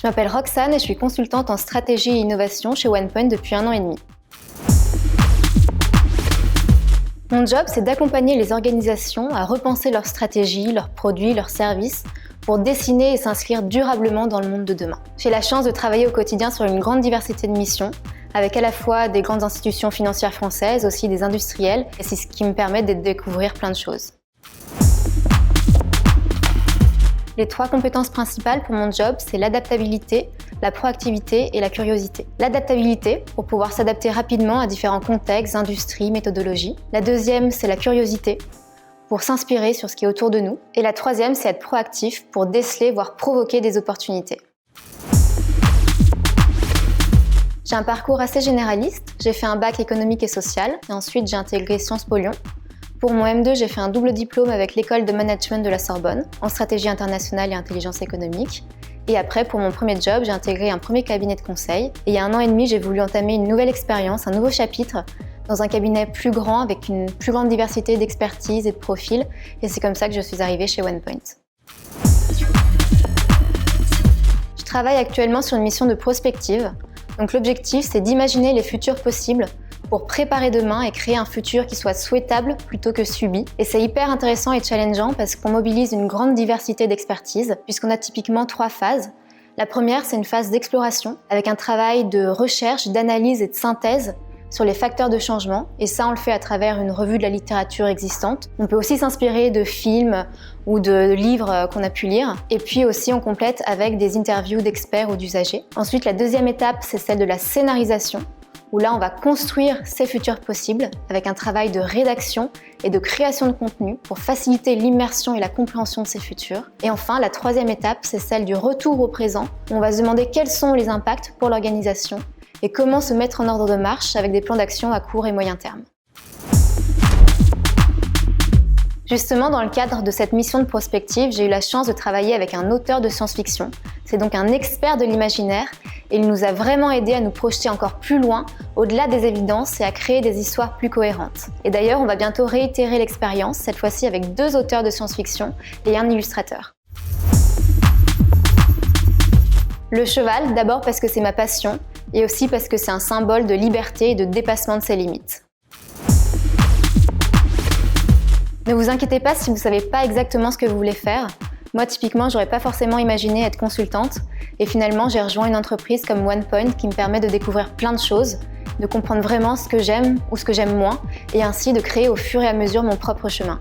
Je m'appelle Roxane et je suis consultante en stratégie et innovation chez OnePoint depuis 1 an et demi. Mon job, c'est d'accompagner les organisations à repenser leurs stratégies, leurs produits, leurs services pour dessiner et s'inscrire durablement dans le monde de demain. J'ai la chance de travailler au quotidien sur une grande diversité de missions, avec à la fois des grandes institutions financières françaises, aussi des industriels, et c'est ce qui me permet de découvrir plein de choses. Les 3 compétences principales pour mon job, c'est l'adaptabilité, la proactivité et la curiosité. L'adaptabilité, pour pouvoir s'adapter rapidement à différents contextes, industries, méthodologies. La deuxième, c'est la curiosité, pour s'inspirer sur ce qui est autour de nous. Et la troisième, c'est être proactif, pour déceler, voire provoquer des opportunités. J'ai un parcours assez généraliste. J'ai fait un bac économique et social, et ensuite j'ai intégré Sciences Po Lyon. Pour mon M2, j'ai fait un double diplôme avec l'école de management de la Sorbonne, en stratégie internationale et intelligence économique. Et après, pour mon premier job, j'ai intégré un premier cabinet de conseil. Et il y a 1 an et demi, j'ai voulu entamer une nouvelle expérience, un nouveau chapitre, dans un cabinet plus grand, avec une plus grande diversité d'expertise et de profils. Et c'est comme ça que je suis arrivée chez OnePoint. Je travaille actuellement sur une mission de prospective. Donc l'objectif, c'est d'imaginer les futurs possibles pour préparer demain et créer un futur qui soit souhaitable plutôt que subi. Et c'est hyper intéressant et challengeant parce qu'on mobilise une grande diversité d'expertise, puisqu'on a typiquement 3 phases. La première, c'est une phase d'exploration, avec un travail de recherche, d'analyse et de synthèse sur les facteurs de changement, et ça on le fait à travers une revue de la littérature existante. On peut aussi s'inspirer de films ou de livres qu'on a pu lire, et puis aussi on complète avec des interviews d'experts ou d'usagers. Ensuite, la deuxième étape, c'est celle de la scénarisation, où là on va construire ces futurs possibles avec un travail de rédaction et de création de contenu pour faciliter l'immersion et la compréhension de ces futurs. Et enfin, la troisième étape, c'est celle du retour au présent, où on va se demander quels sont les impacts pour l'organisation et comment se mettre en ordre de marche avec des plans d'action à court et moyen terme. Justement, dans le cadre de cette mission de prospective, j'ai eu la chance de travailler avec un auteur de science-fiction. C'est donc un expert de l'imaginaire et il nous a vraiment aidé à nous projeter encore plus loin, au-delà des évidences et à créer des histoires plus cohérentes. Et d'ailleurs, on va bientôt réitérer l'expérience, cette fois-ci avec 2 auteurs de science-fiction et un illustrateur. Le cheval, d'abord parce que c'est ma passion et aussi parce que c'est un symbole de liberté et de dépassement de ses limites. Ne vous inquiétez pas si vous ne savez pas exactement ce que vous voulez faire. Moi, typiquement, j'aurais pas forcément imaginé être consultante. Et finalement, j'ai rejoint une entreprise comme OnePoint qui me permet de découvrir plein de choses, de comprendre vraiment ce que j'aime ou ce que j'aime moins, et ainsi de créer au fur et à mesure mon propre chemin.